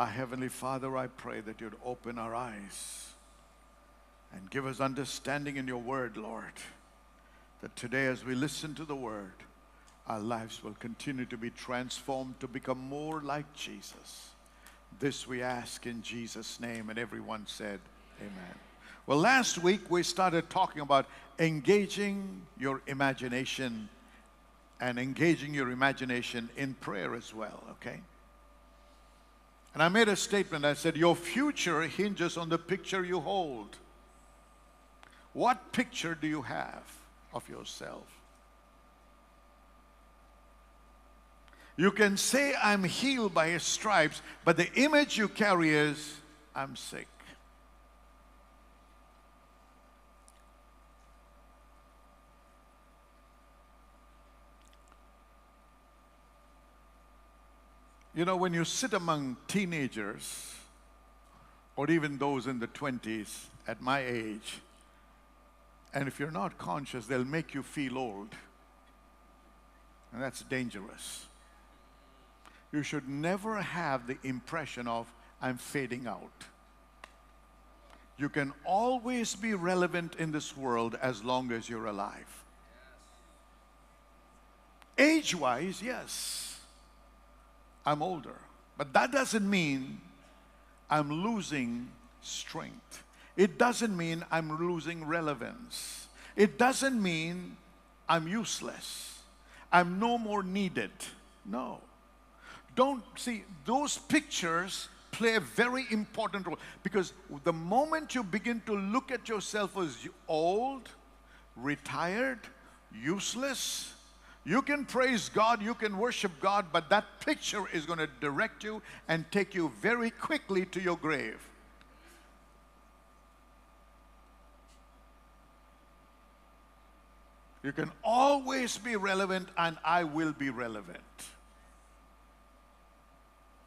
Our Heavenly Father, I pray that you'd open our eyes and give us understanding in your word, Lord. That today as we listen to the word, our lives will continue to be transformed to become more like Jesus. This we ask in Jesus' name, and everyone said, amen. Well, last week we started talking about engaging your imagination and engaging your imagination in prayer as well, okay? And I made a statement. I said, your future hinges on the picture you hold. What picture do you have of yourself? You can say, I'm healed by his stripes, but the image you carry is, I'm sick. You know, when you sit among teenagers, or even those in the 20s at my age, and if you're not conscious, they'll make you feel old. And that's dangerous. You should never have the impression of, I'm fading out. You can always be relevant in this world as long as you're alive. Age-wise, yes. I'm older, but that doesn't mean I'm losing strength. It doesn't mean I'm losing relevance. It doesn't mean I'm useless. I'm no more needed. No. Don't see, those pictures play a very important role, because the moment you begin to look at yourself as old, retired, useless, you can praise God, you can worship God, but that picture is going to direct you and take you very quickly to your grave. You can always be relevant, and I will be relevant.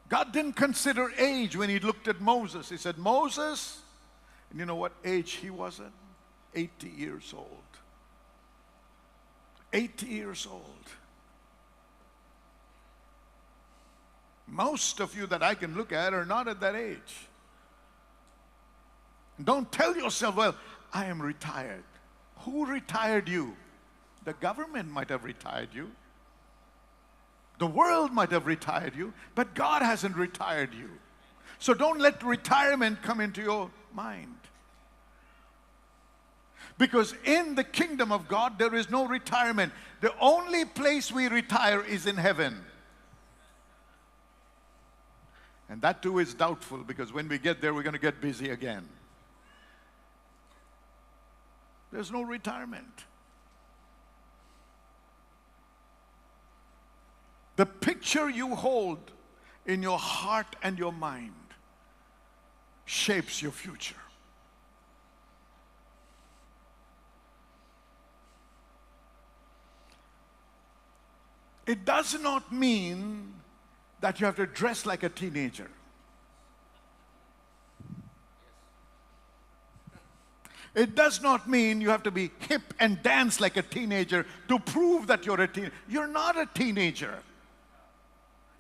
God didn't consider age when he looked at Moses. He said, Moses, and you know what age he was at? 80 years old. 80 years old. Most of you that I can look at are not at that age. Don't tell yourself, well, I am retired. Who retired you? The government might have retired you. The world might have retired you, but God hasn't retired you. So don't let retirement come into your mind. Because in the kingdom of God, there is no retirement. The only place we retire is in heaven. And that too is doubtful, because when we get there, we're going to get busy again. There's no retirement. The picture you hold in your heart and your mind shapes your future. It does not mean that you have to dress like a teenager. It does not mean you have to be hip and dance like a teenager to prove that you're a teenager. You're not a teenager.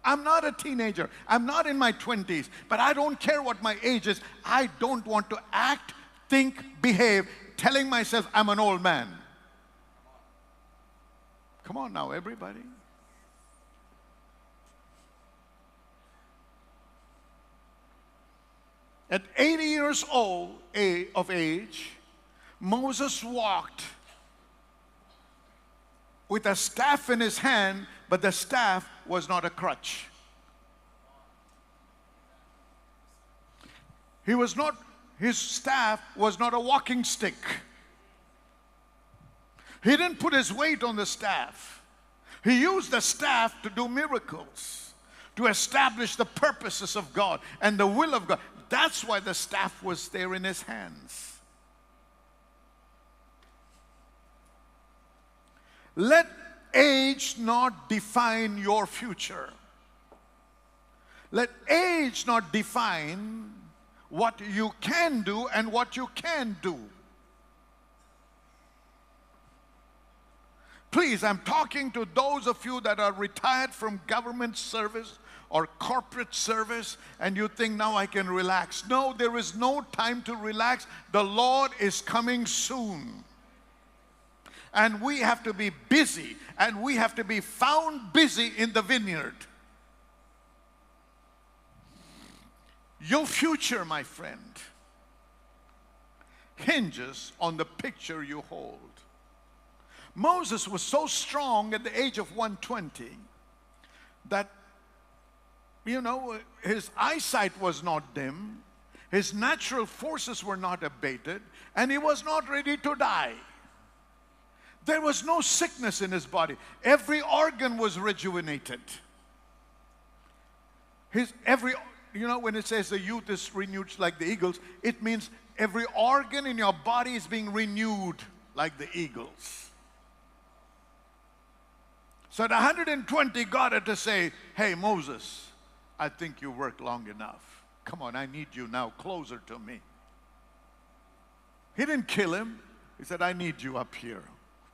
I'm not a teenager. I'm not in my 20s, but I don't care what my age is. I don't want to act, think, behave, telling myself I'm an old man. Come on now, everybody. At 80 years old of age, Moses walked with a staff in his hand, but the staff was not a crutch. His staff was not a walking stick. He didn't put his weight on the staff. He used the staff to do miracles, to establish the purposes of God and the will of God. That's why the staff was there in his hands. Let age not define your future. Let age not define what you can do and what you can do. Please, I'm talking to those of you that are retired from government service or corporate service and you think now I can relax. No, there is no time to relax. The Lord is coming soon. And we have to be busy, and we have to be found busy in the vineyard. Your future, my friend, hinges on the picture you hold. Moses was so strong at the age of 120 that, his eyesight was not dim, his natural forces were not abated, and he was not ready to die. There was no sickness in his body. Every organ was rejuvenated. When it says the youth is renewed like the eagles, it means every organ in your body is being renewed like the eagles. So at 120, God had to say, hey, Moses, I think you worked long enough. Come on, I need you now closer to me. He didn't kill him. He said, I need you up here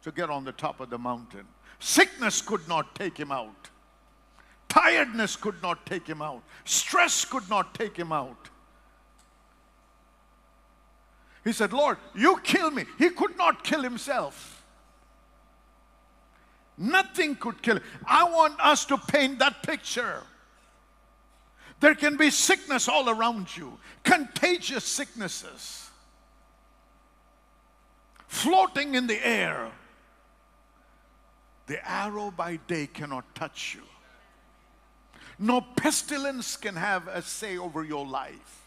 to get on the top of the mountain. Sickness could not take him out. Tiredness could not take him out. Stress could not take him out. He said, Lord, you kill me. He could not kill himself. Nothing could kill him. I want us to paint that picture. There can be sickness all around you, contagious sicknesses, floating in the air. The arrow by day cannot touch you. No pestilence can have a say over your life.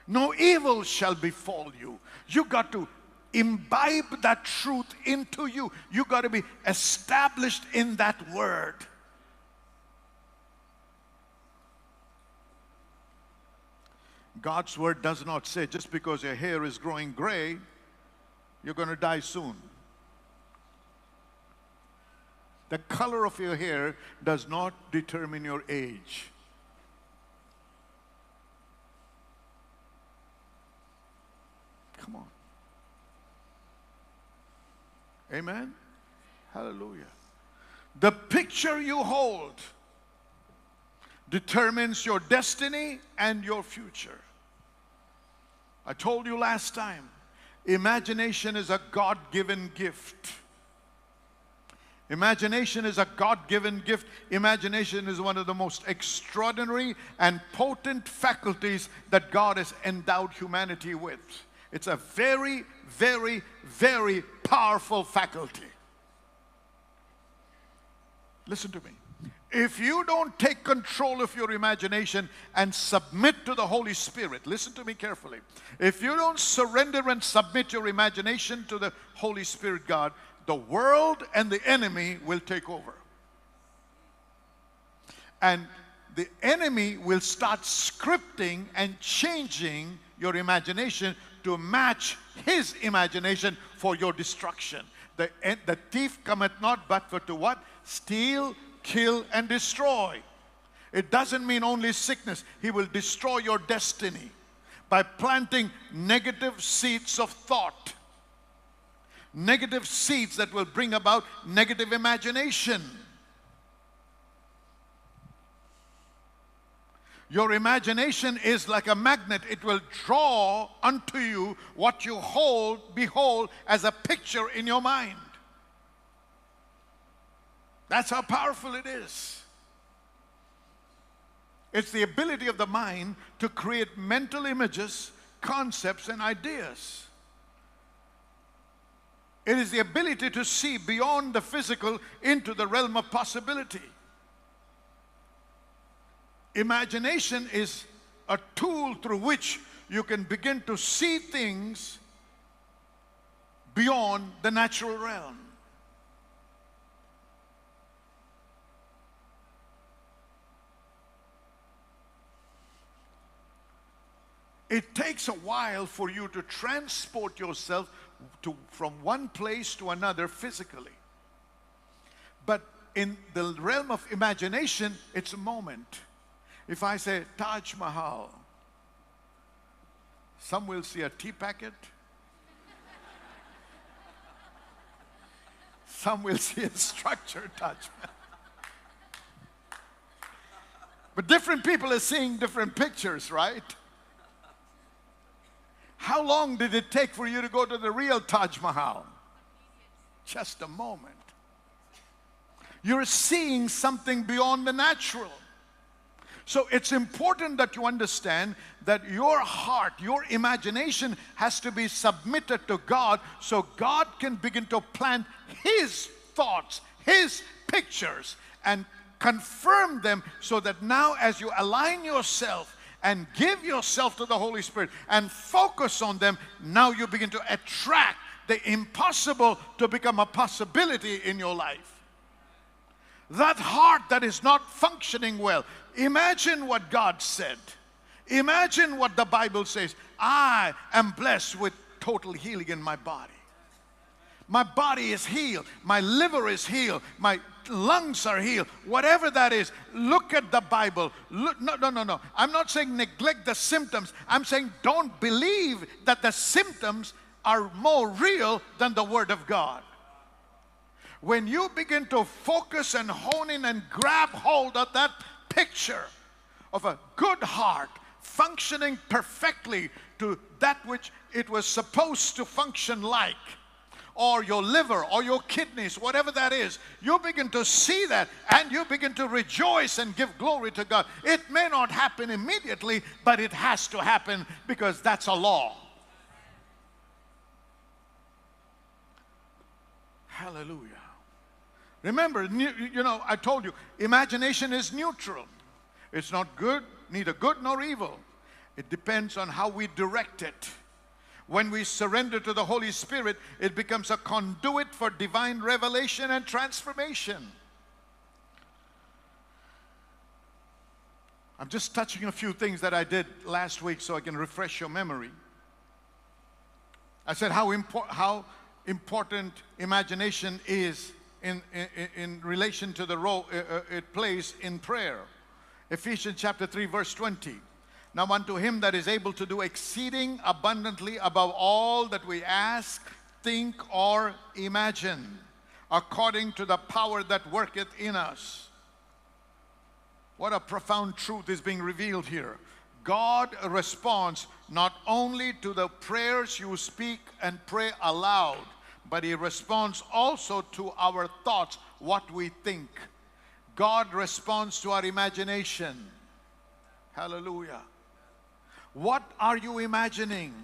No evil shall befall you. You got to imbibe that truth into you. You got to be established in that word. God's word does not say just because your hair is growing gray, you're going to die soon. The color of your hair does not determine your age. Come on. Amen? Hallelujah. The picture you hold determines your destiny and your future. I told you last time, imagination is a God-given gift. Imagination is a God-given gift. Imagination is one of the most extraordinary and potent faculties that God has endowed humanity with. It's a very, very, very powerful faculty. Listen to me. If you don't take control of your imagination and submit to the Holy Spirit, listen to me carefully. If you don't surrender and submit your imagination to the Holy Spirit, God, the world and the enemy will take over. And the enemy will start scripting and changing your imagination to match his imagination for your destruction. The thief cometh not but for to what? Steal, kill, and destroy. It doesn't mean only sickness. He will destroy your destiny by planting negative seeds of thought. Negative seeds that will bring about negative imagination. Your imagination is like a magnet. It will draw unto you what you behold as a picture in your mind. That's how powerful it is. It's the ability of the mind to create mental images, concepts, and ideas. It is the ability to see beyond the physical into the realm of possibility. Imagination is a tool through which you can begin to see things beyond the natural realm. It takes a while for you to transport yourself from one place to another physically. But in the realm of imagination, it's a moment. If I say Taj Mahal, some will see a tea packet. Some will see a structured Taj Mahal. But different people are seeing different pictures, right? How long did it take for you to go to the real Taj Mahal? Just a moment. You're seeing something beyond the natural. So it's important that you understand that your heart, your imagination has to be submitted to God so God can begin to plant His thoughts, His pictures, and confirm them so that now as you align yourself and give yourself to the Holy Spirit and focus on them, now you begin to attract the impossible to become a possibility in your life. That heart that is not functioning well, imagine what God said. Imagine what the Bible says. I am blessed with total healing in my body. My body is healed. My liver is healed. My lungs are healed. Whatever that is, look at the Bible. Look, no. I'm not saying neglect the symptoms. I'm saying don't believe that the symptoms are more real than the Word of God. When you begin to focus and hone in and grab hold of that picture of a good heart functioning perfectly to that which it was supposed to function like, or your liver or your kidneys, whatever that is, you begin to see that and you begin to rejoice and give glory to God. It may not happen immediately, but it has to happen because that's a law. Hallelujah. Remember, I told you, imagination is neutral. It's not good, neither good nor evil. It depends on how we direct it. When we surrender to the Holy Spirit, it becomes a conduit for divine revelation and transformation. I'm just touching a few things that I did last week so I can refresh your memory. I said how important imagination is in relation to the role it plays in prayer. Ephesians chapter 3 verse 20. Now unto Him that is able to do exceeding abundantly above all that we ask, think, or imagine, according to the power that worketh in us. What a profound truth is being revealed here. God responds not only to the prayers you speak and pray aloud, but He responds also to our thoughts, what we think. God responds to our imagination. Hallelujah. What are you imagining?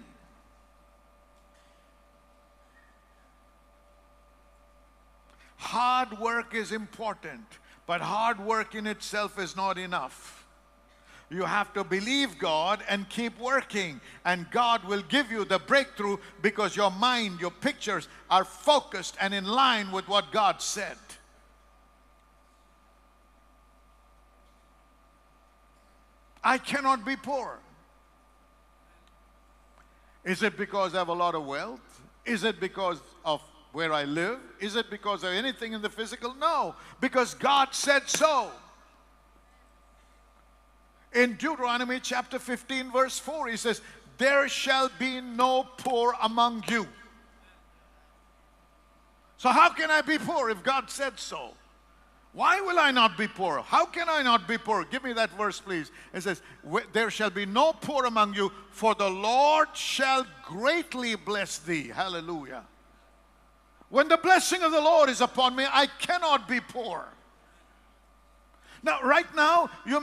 Hard work is important, but hard work in itself is not enough. You have to believe God and keep working, and God will give you the breakthrough because your mind, your pictures are focused and in line with what God said. I cannot be poor. Is it because I have a lot of wealth? Is it because of where I live? Is it because of anything in the physical? No, because God said so. In Deuteronomy chapter 15 verse 4, He says, there shall be no poor among you. So how can I be poor if God said so? Why will I not be poor? How can I not be poor? Give me that verse, please. It says, there shall be no poor among you, for the Lord shall greatly bless thee. Hallelujah. When the blessing of the Lord is upon me, I cannot be poor. Now, right now, you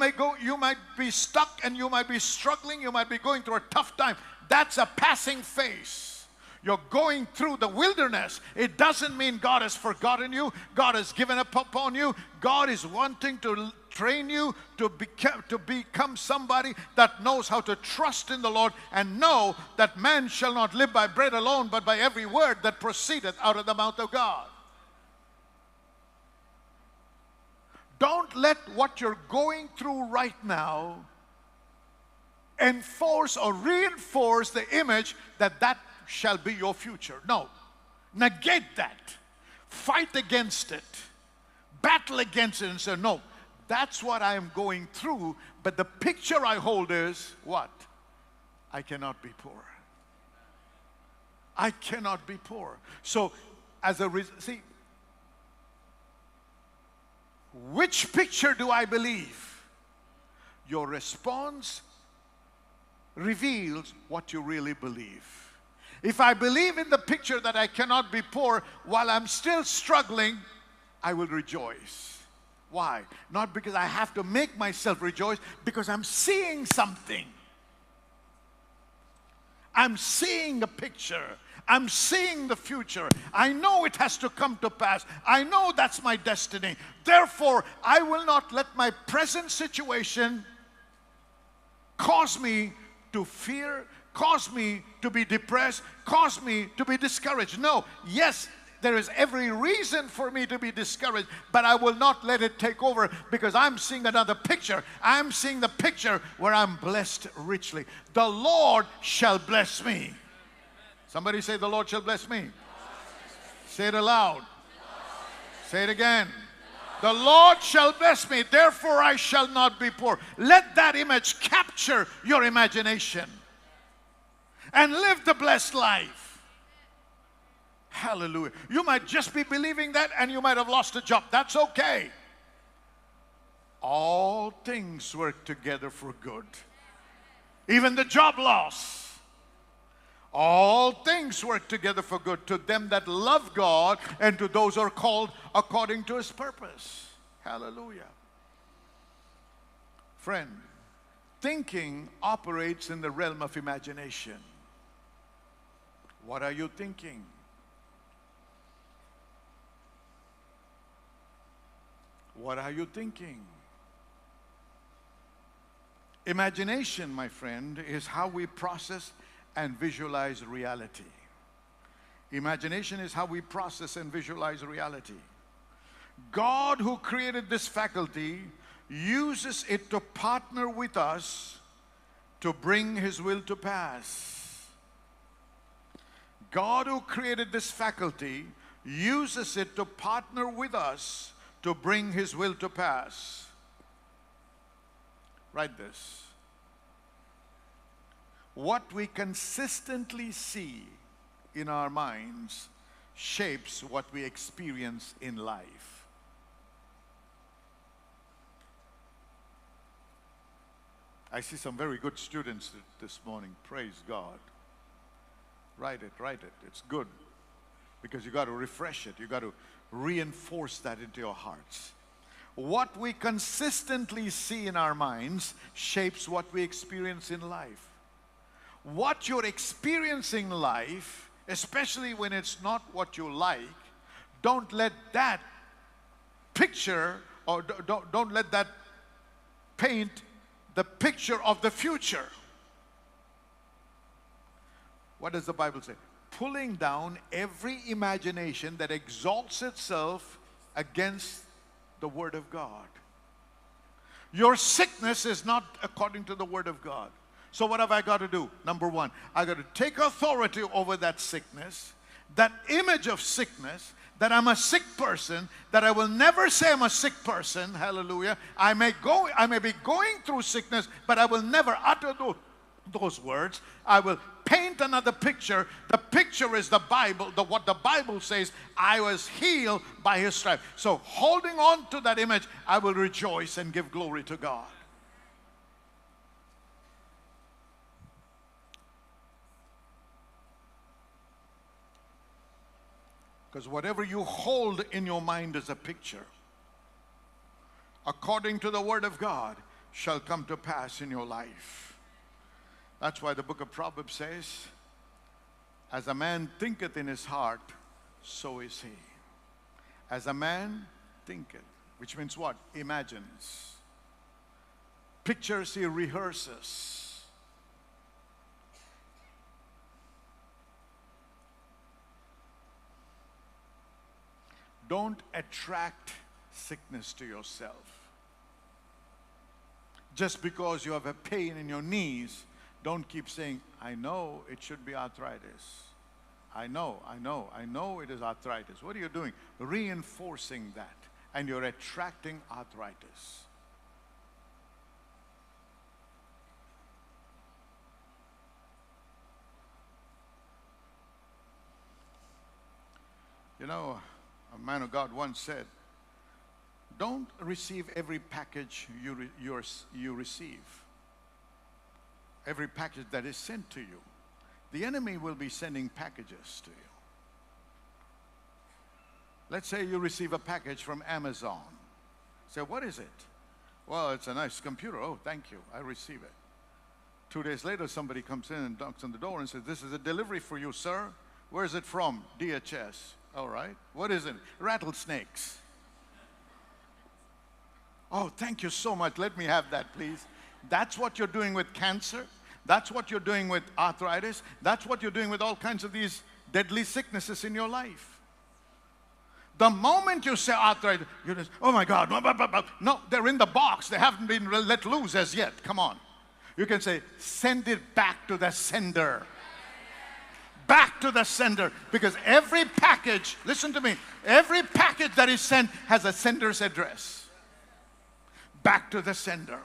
might be stuck and you might be struggling. You might be going through a tough time. That's a passing phase. You're going through the wilderness. It doesn't mean God has forgotten you. God has given up upon you. God is wanting to train you to become somebody that knows how to trust in the Lord and know that man shall not live by bread alone, but by every word that proceedeth out of the mouth of God. Don't let what you're going through right now enforce or reinforce the image that shall be your future. No. Negate that. Fight against it. Battle against it and say, no, that's what I am going through, but the picture I hold is what? I cannot be poor. I cannot be poor. So, see, which picture do I believe? your response reveals what you really believe. If I believe in the picture that I cannot be poor while I'm still struggling, I will rejoice. Why? Not because I have to make myself rejoice, because I'm seeing something. I'm seeing a picture. I'm seeing the future. I know it has to come to pass. I know that's my destiny. Therefore, I will not let my present situation cause me to fear, cause me to be depressed, cause me to be discouraged. No, yes, there is every reason for me to be discouraged, but I will not let it take over, because I'm seeing another picture. I'm seeing the picture where I'm blessed richly. The Lord shall bless me. Somebody say, the Lord shall bless me. Say it aloud. Say it again. The Lord shall bless me, therefore I shall not be poor. Let that image capture your imagination and live the blessed life. Hallelujah. You might just be believing that, and you might have lost a job. That's okay. All things work together for good. Even the job loss. All things work together for good to them that love God and to those who are called according to His purpose. Hallelujah. Friend, thinking operates in the realm of imagination. What are you thinking? What are you thinking? Imagination, my friend, is how we process and visualize reality. Imagination is how we process and visualize reality. God, who created this faculty, uses it to partner with us to bring His will to pass. God, who created this faculty, uses it to partner with us to bring His will to pass. Write this. What we consistently see in our minds shapes what we experience in life. I see some very good students this morning. Praise God. Write it, write it. It's good, because you got to refresh it. You got to reinforce that into your hearts. What we consistently see in our minds shapes what we experience in life. What you're experiencing in life, especially when it's not what you like, don't let that picture, or don't let that paint the picture of the future. What does the Bible say? Pulling down every imagination that exalts itself against the Word of God. Your sickness is not according to the Word of God. So what have I got to do? Number one, I got to take authority over that sickness, that image of sickness, that I'm a sick person, that I will never say I'm a sick person. Hallelujah. I may be going through sickness, but I will never utter those words. I will paint another picture. The picture is the Bible, what the Bible says. I was healed by His stripes. So holding on to that image, I will rejoice and give glory to God. Because whatever you hold in your mind as a picture, according to the Word of God, shall come to pass in your life. That's why the book of Proverbs says, as a man thinketh in his heart, so is he. As a man thinketh, which means what? Imagines. Pictures he rehearses. Don't attract sickness to yourself. Just because you have a pain in your knees, don't keep saying, I know it should be arthritis. I know it is arthritis. What are you doing? Reinforcing that. And you're attracting arthritis. You know, a man of God once said, don't receive every package you receive. Every package that is sent to you. The enemy will be sending packages to you. Let's say you receive a package from Amazon. Say, what is it? Well, it's a nice computer. Oh, thank you. I receive it. 2 days later, somebody comes in and knocks on the door and says, this is a delivery for you, sir. Where is it from? DHS. All right. What is it? Rattlesnakes. Oh, thank you so much. Let me have that, please. That's what you're doing with cancer. That's what you're doing with arthritis. That's what you're doing with all kinds of these deadly sicknesses in your life. The moment you say arthritis, you just, oh my God, no, they're in the box. They haven't been let loose as yet. Come on. You can say, send it back to the sender. Back to the sender. Because every package, listen to me, every package that is sent has a sender's address. Back to the sender.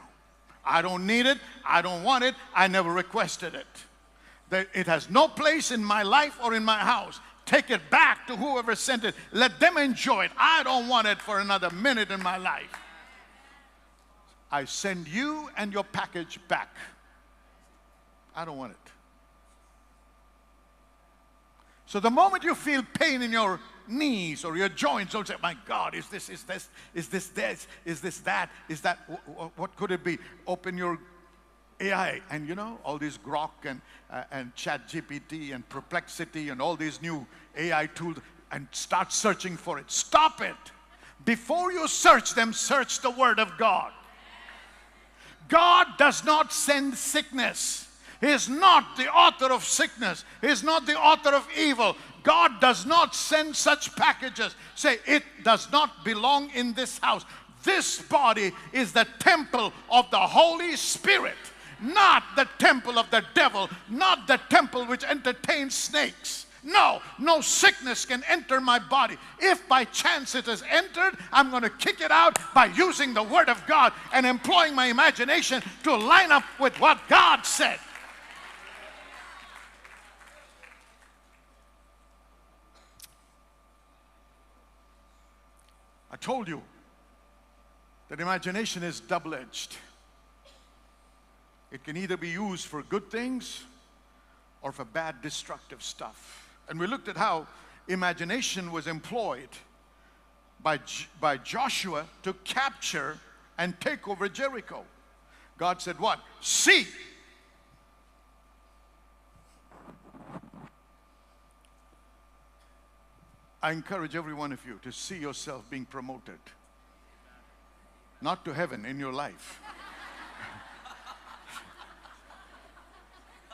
I don't need it. I don't want it. I never requested it. It has no place in my life or in my house. Take it back to whoever sent it. Let them enjoy it. I don't want it for another minute in my life. I send you and your package back. I don't want it. So the moment you feel pain in your knees or your joints, don't say, my God, is this that, is that, what could it be? Open your AI and all these Grok and Chat GPT and Perplexity and all these new AI tools and start searching for it. Stop it. Before you search them, search the Word of God. God does not send sickness. He is not the author of sickness. He is not the author of evil. God does not send such packages. Say, it does not belong in this house. This body is the temple of the Holy Spirit, not the temple of the devil, not the temple which entertains snakes. No sickness can enter my body. If by chance it has entered, I'm going to kick it out by using the Word of God and employing my imagination to line up with what God said. I told you that imagination is double-edged. It can either be used for good things or for bad, destructive stuff. And we looked at how imagination was employed by Joshua to capture and take over Jericho. God said what? See. I encourage every one of you to see yourself being promoted. Not to heaven, in your life.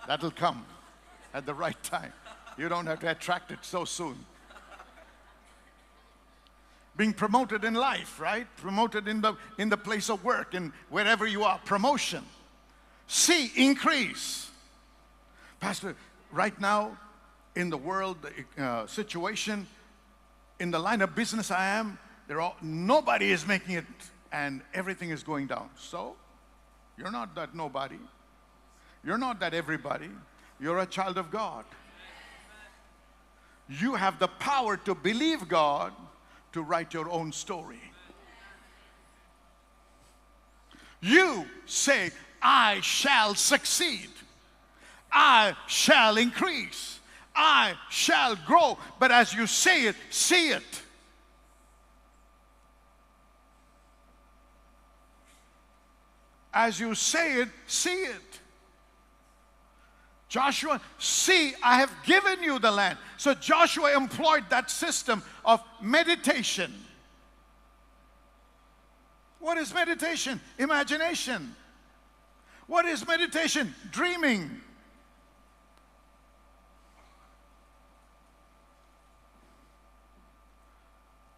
That'll come at the right time. You don't have to attract it so soon. Being promoted in life, right? Promoted in the place of work and wherever you are. Promotion. See, increase. Pastor, right now in the world situation, in the line of business I am, nobody is making it and everything is going down. So, you're not that nobody. You're not that everybody. You're a child of God. You have the power to believe God to write your own story. You say, I shall succeed. I shall increase. I shall grow. But as you say it, see it. As you say it, see it. Joshua, see, I have given you the land. So Joshua employed that system of meditation. What is meditation? Imagination. What is meditation? Dreaming.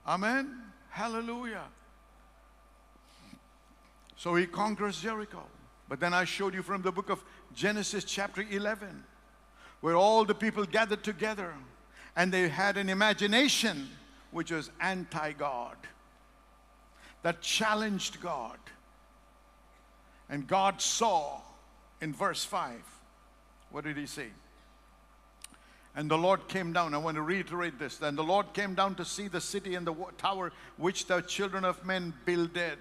Amen. Hallelujah. So he conquers Jericho. But then I showed you from the book of Genesis chapter 11, where all the people gathered together and they had an imagination which was anti-God, that challenged God. And God saw in verse 5, what did he say? And the Lord came down. I want to reiterate this. And the Lord came down to see the city and the tower which the children of men builded.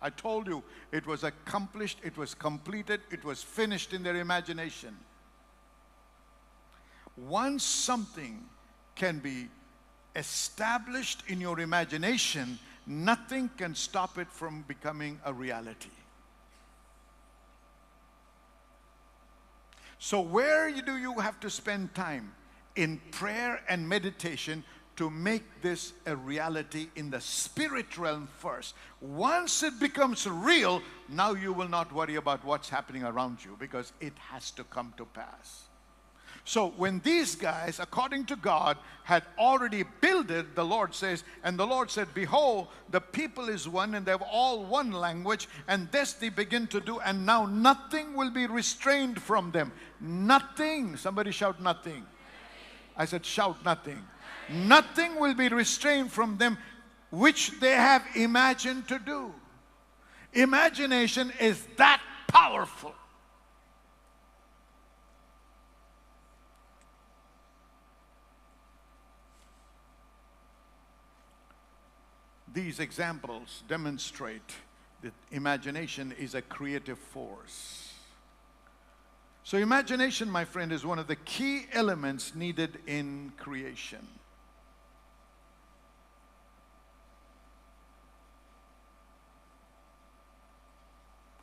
I told you, it was accomplished, it was completed, it was finished in their imagination. Once something can be established in your imagination, nothing can stop it from becoming a reality. So where do you have to spend time? In prayer and meditation to make this a reality in the spirit realm first. Once it becomes real, now you will not worry about what's happening around you, because it has to come to pass. So when these guys, according to God, had already built it, the Lord says, and the Lord said, behold, the people is one, and they have all one language, and this they begin to do, and now nothing will be restrained from them. Nothing. Somebody shout nothing. I said shout nothing. Nothing will be restrained from them, which they have imagined to do. Imagination is that powerful. These examples demonstrate that imagination is a creative force. So imagination, my friend, is one of the key elements needed in creation.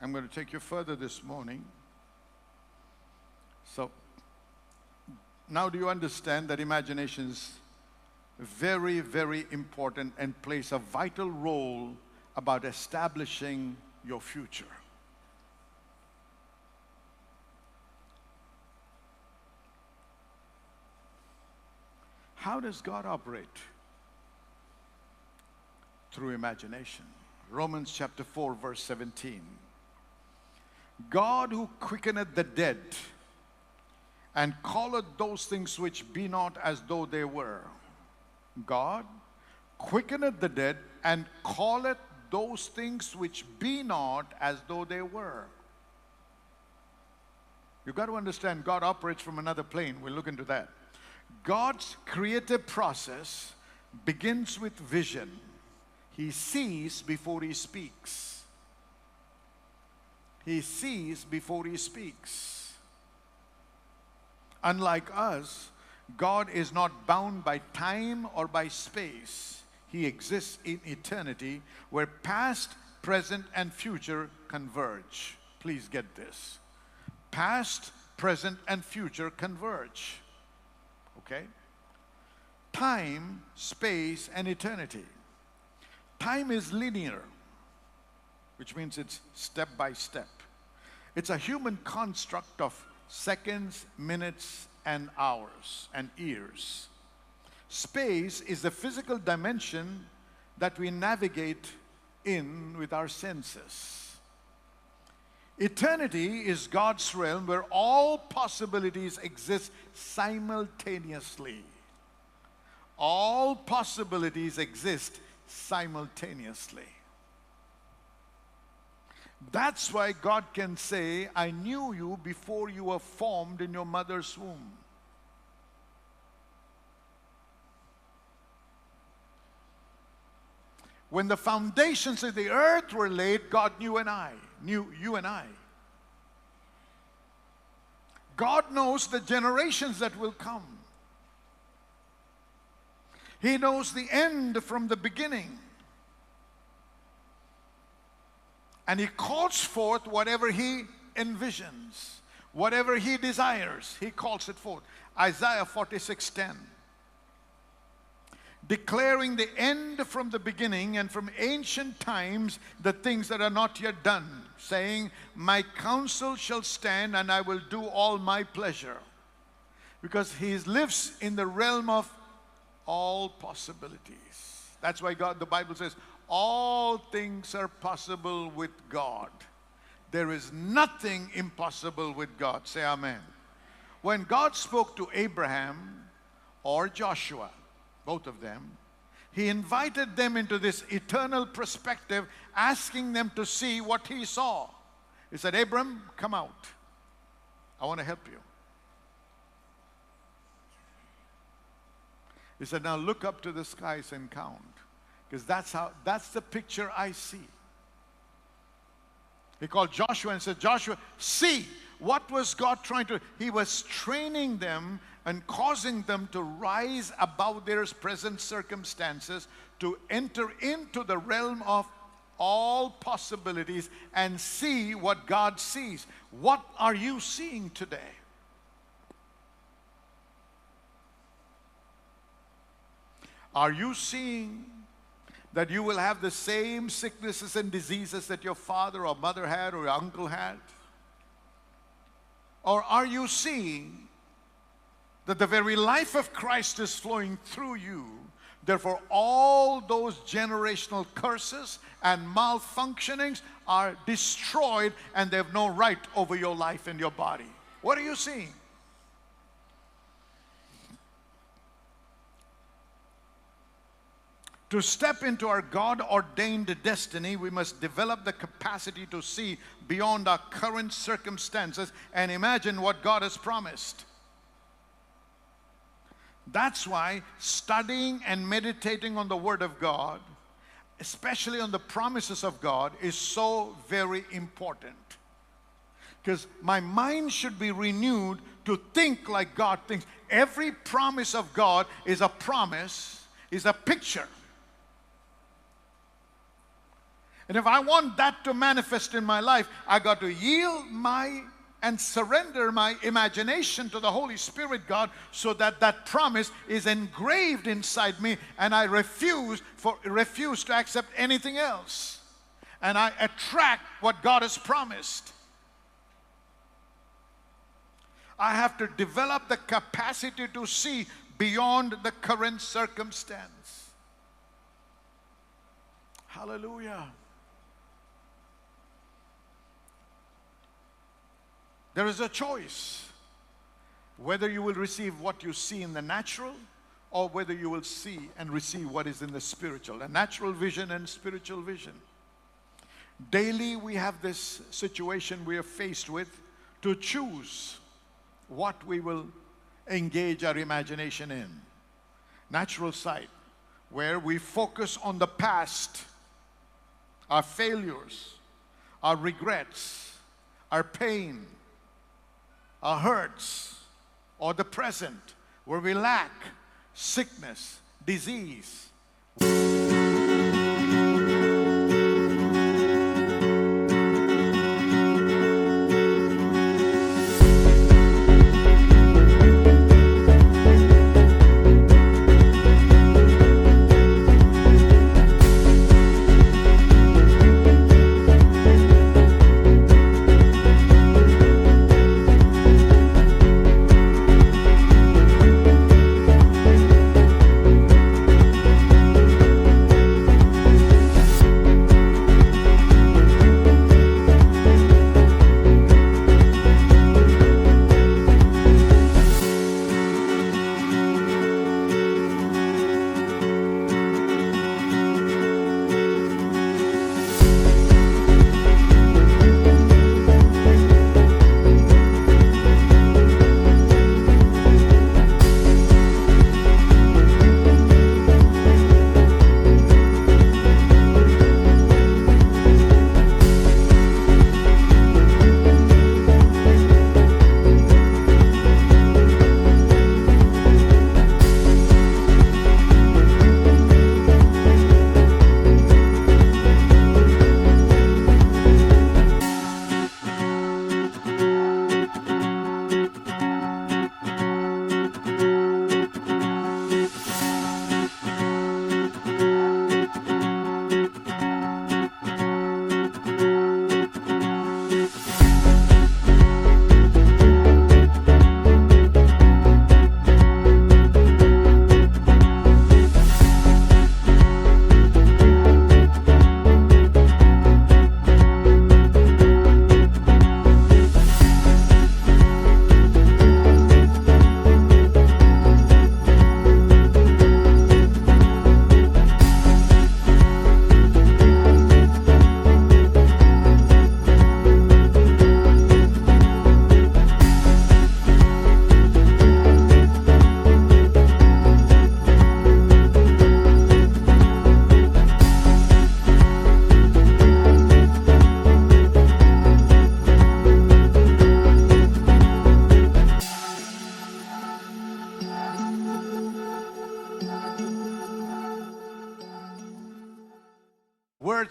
I'm going to take you further this morning. So now do you understand that imagination is very, very important and plays a vital role about establishing your future? How does God operate? Through imagination. Romans chapter 4, verse 17. God who quickeneth the dead and calleth those things which be not as though they were. God quickeneth the dead and calleth those things which be not as though they were. You've got to understand, God operates from another plane. We'll look into that. God's creative process begins with vision. He sees before he speaks. He sees before he speaks. Unlike us, God is not bound by time or by space. He exists in eternity, where past, present, and future converge. Please get this. Past, present, and future converge. Okay? Time, space, and eternity. Time is linear, which means it's step by step. It's a human construct of seconds, minutes, and hours and years. Space is the physical dimension that we navigate in with our senses. Eternity is God's realm where all possibilities exist simultaneously. All possibilities exist simultaneously. That's why God can say, I knew you before you were formed in your mother's womb. When the foundations of the earth were laid, God knew you and I. God knows the generations that will come. He knows the end from the beginning. And he calls forth whatever he envisions, whatever he desires, he calls it forth. Isaiah 46:10. Declaring the end from the beginning and from ancient times the things that are not yet done, saying, my counsel shall stand and I will do all my pleasure. Because he lives in the realm of all possibilities. That's why the Bible says, all things are possible with God. There is nothing impossible with God. Say amen. When God spoke to Abraham or Joshua, both of them, he invited them into this eternal perspective, asking them to see what he saw. He said, Abram, come out. I want to help you. He said, now look up to the skies and count. Because that's the picture I see. He called Joshua and said, Joshua, see, what was God trying to do? He was training them and causing them to rise above their present circumstances, to enter into the realm of all possibilities and see what God sees. What are you seeing today? Are you seeing that you will have the same sicknesses and diseases that your father or mother had or your uncle had? Or are you seeing that the very life of Christ is flowing through you? Therefore, all those generational curses and malfunctionings are destroyed and they have no right over your life and your body. What are you seeing? To step into our God-ordained destiny, we must develop the capacity to see beyond our current circumstances and imagine what God has promised. That's why studying and meditating on the Word of God, especially on the promises of God, is so very important. Because my mind should be renewed to think like God thinks. Every promise of God is a promise, is a picture. And if I want that to manifest in my life, I got to yield and surrender my imagination to the Holy Spirit, God, so that that promise is engraved inside me and I refuse to accept anything else. And I attract what God has promised. I have to develop the capacity to see beyond the current circumstance. Hallelujah. There is a choice whether you will receive what you see in the natural or whether you will see and receive what is in the spiritual, a natural vision and spiritual vision. Daily we have this situation we are faced with to choose what we will engage our imagination in. Natural sight, where we focus on the past, our failures, our regrets, our pain, our hurts, or the present, where we lack, sickness, disease.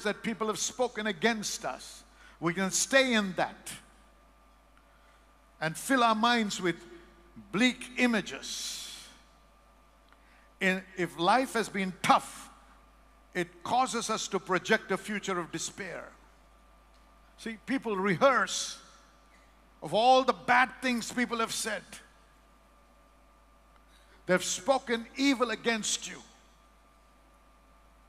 words that people have spoken against us. We can stay in that and fill our minds with bleak images. If life has been tough, it causes us to project a future of despair. See, people rehearse of all the bad things people have said. They've spoken evil against you,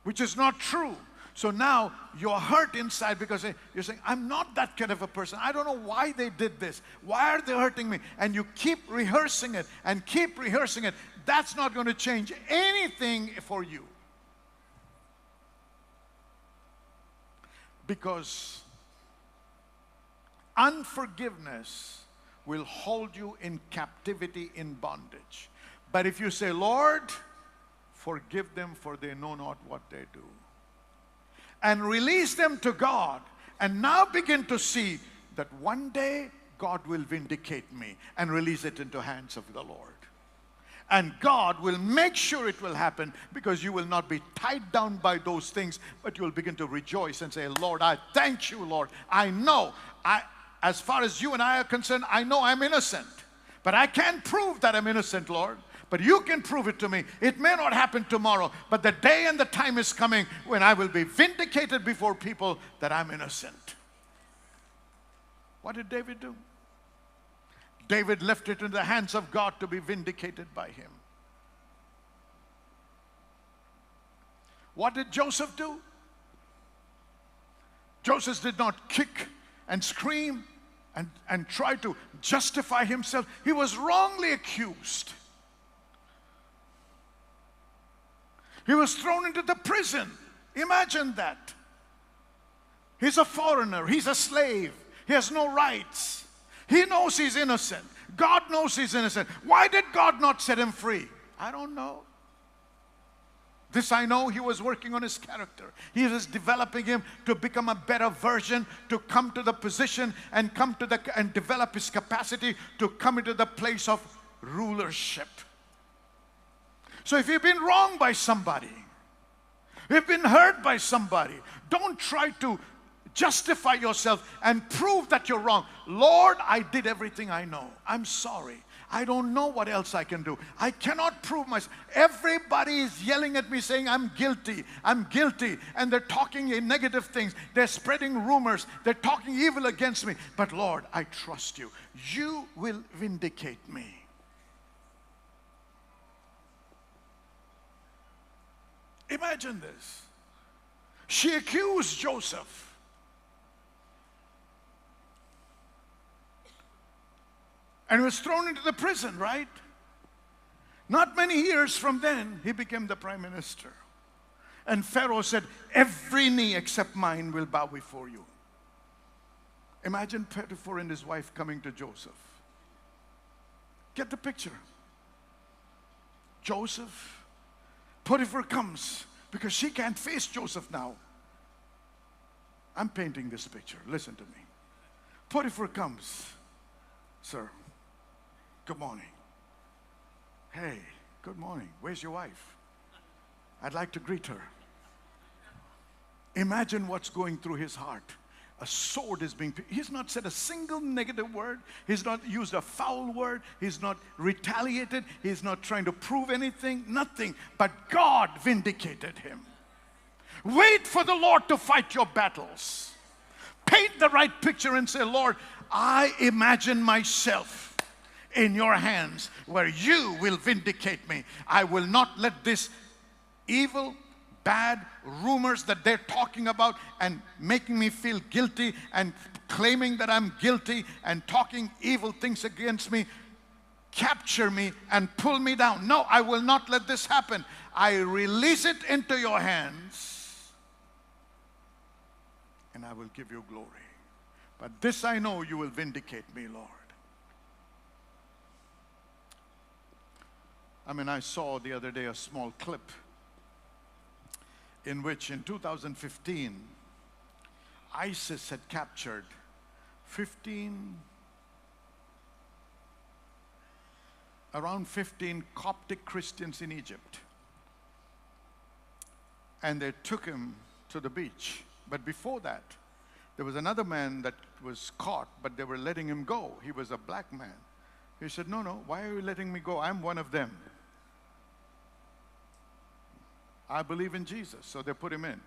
which is not true. So now you're hurt inside because you're saying, I'm not that kind of a person. I don't know why they did this. Why are they hurting me? And you keep rehearsing it and keep rehearsing it. That's not going to change anything for you. Because unforgiveness will hold you in captivity, in bondage. But if you say, Lord, forgive them, for they know not what they do, and release them to God, and now begin to see that one day God will vindicate me and release it into hands of the Lord. And God will make sure it will happen, because you will not be tied down by those things, but you will begin to rejoice and say, Lord, I thank you, Lord. I know, as far as you and I are concerned, I know I'm innocent. But I can't prove that I'm innocent, Lord. But you can prove it to me. It may not happen tomorrow, but the day and the time is coming when I will be vindicated before people that I'm innocent. What did David do? David left it in the hands of God to be vindicated by him. What did Joseph do? Joseph did not kick and scream and try to justify himself. He was wrongly accused. He was thrown into the prison. Imagine that. He's a foreigner. He's a slave. He has no rights. He knows he's innocent. God knows he's innocent. Why did God not set him free? I don't know. This I know, he was working on his character. He was developing him to become a better version, to come to the position and and develop his capacity to come into the place of rulership. So if you've been wronged by somebody, you've been hurt by somebody, don't try to justify yourself and prove that you're wrong. Lord, I did everything I know. I'm sorry. I don't know what else I can do. I cannot prove myself. Everybody is yelling at me saying, I'm guilty. I'm guilty. And they're talking negative things. They're spreading rumors. They're talking evil against me. But Lord, I trust you. You will vindicate me. Imagine this. She accused Joseph. And was thrown into the prison, right? Not many years from then, he became the prime minister. And Pharaoh said, every knee except mine will bow before you. Imagine Potiphar and his wife coming to Joseph. Get the picture. Joseph, Potiphar comes because she can't face Joseph now. I'm painting this picture. Listen to me. Potiphar comes. Sir, good morning. Hey, good morning. Where's your wife? I'd like to greet her. Imagine what's going through his heart. A sword is being, he's not said a single negative word. He's not used a foul word. He's not retaliated. He's not trying to prove anything, nothing. But God vindicated him. Wait for the Lord to fight your battles. Paint the right picture and say, Lord, I imagine myself in your hands where you will vindicate me. I will not let this evil, bad rumors that they're talking about and making me feel guilty and claiming that I'm guilty and talking evil things against me capture me and pull me down. No, I will not let this happen. I release it into your hands and I will give you glory. But this I know, you will vindicate me, Lord. I saw the other day a small clip in which in 2015, ISIS had captured around 15 Coptic Christians in Egypt. And they took him to the beach But before that, there was another man that was caught, but they were letting him go. He was a black man. He said, no, no, why are you letting me go? I'm one of them. I believe in Jesus. So they put him in.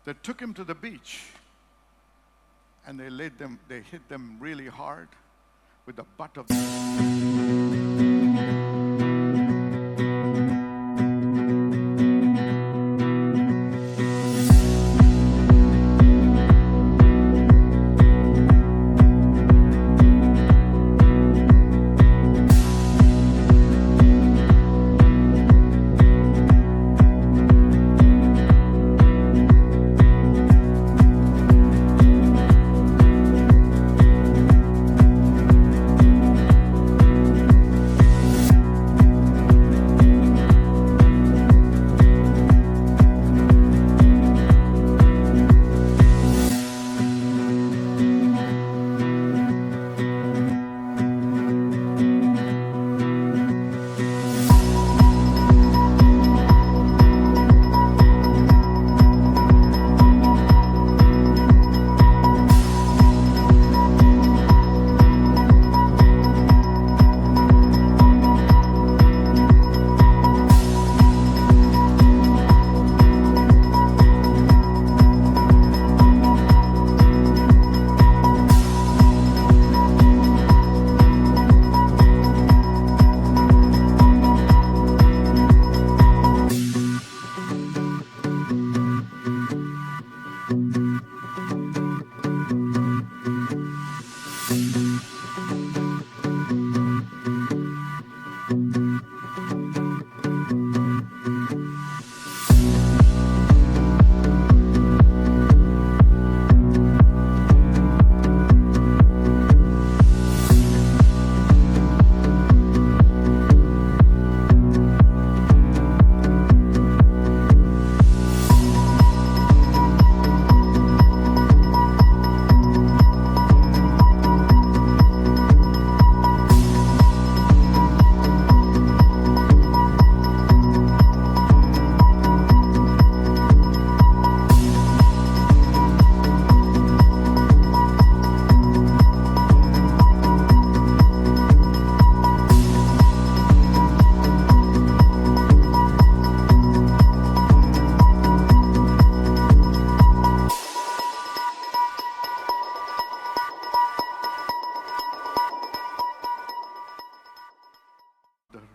They took him to the beach, and they hit them really hard with the butt of the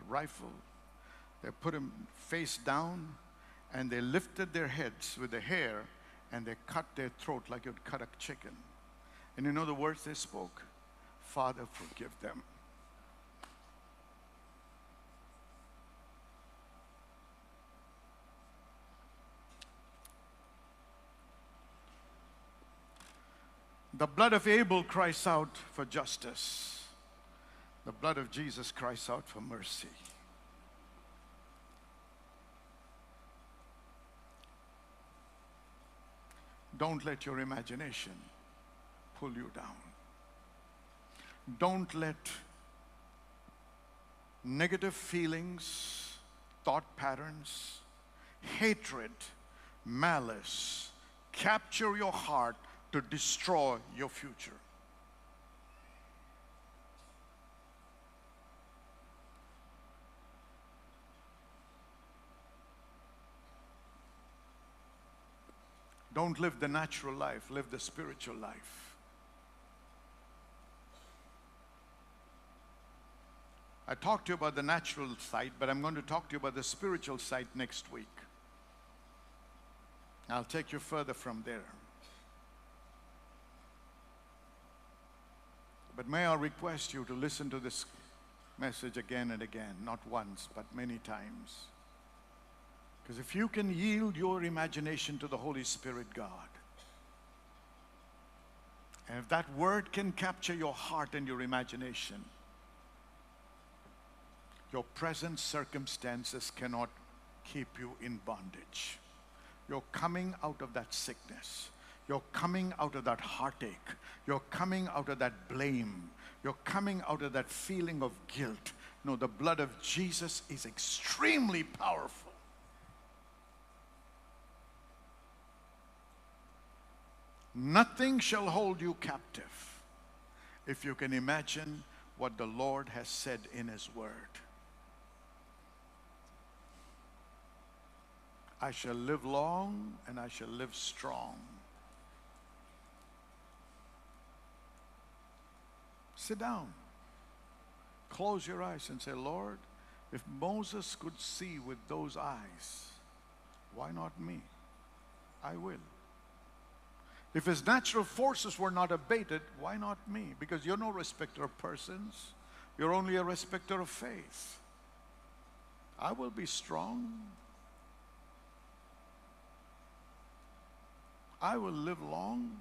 rifle. They put him face down, and they lifted their heads with the hair, and they cut their throat like you'd cut a chicken. And you know the words they spoke? Father, forgive them. The blood of Abel cries out for justice. The blood of Jesus cries out for mercy. Don't let your imagination pull you down. Don't let negative feelings, thought patterns, hatred, malice capture your heart to destroy your future. Don't live the natural life, live the spiritual life. I talked to you about the natural side, but I'm going to talk to you about the spiritual side next week. I'll take you further from there. But may I request you to listen to this message again and again, not once, but many times. Because if you can yield your imagination to the Holy Spirit God, and if that word can capture your heart and your imagination, your present circumstances cannot keep you in bondage. You're coming out of that sickness. You're coming out of that heartache. You're coming out of that blame. You're coming out of that feeling of guilt. No, the blood of Jesus is extremely powerful. Nothing shall hold you captive if you can imagine what the Lord has said in His Word. I shall live long and I shall live strong. Sit down. Close your eyes and say, Lord, if Moses could see with those eyes, why not me? I will. If his natural forces were not abated, why not me? Because you're no respecter of persons. You're only a respecter of faith. I will be strong. I will live long.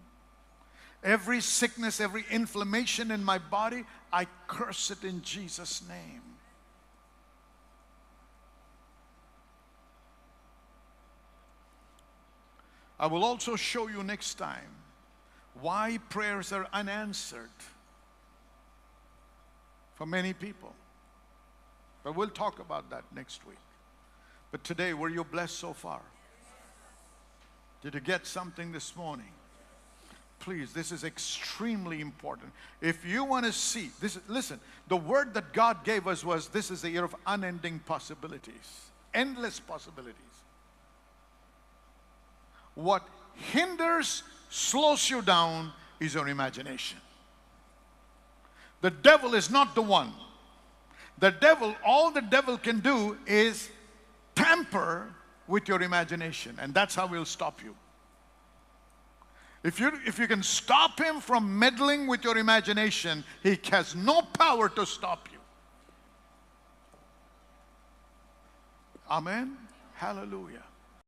Every sickness, every inflammation in my body, I curse it in Jesus' name. I will also show you next time why prayers are unanswered for many people. But we'll talk about that next week. But today, were you blessed so far? Did you get something this morning? Please, this is extremely important. If you want to see, listen, the word that God gave us was, this is the year of unending possibilities, endless possibilities. What hinders, slows you down is your imagination. The devil is not the one. The devil, all the devil can do is tamper with your imagination, and that's how he'll stop you. If you can stop him from meddling with your imagination, he has no power to stop you. Amen. Hallelujah.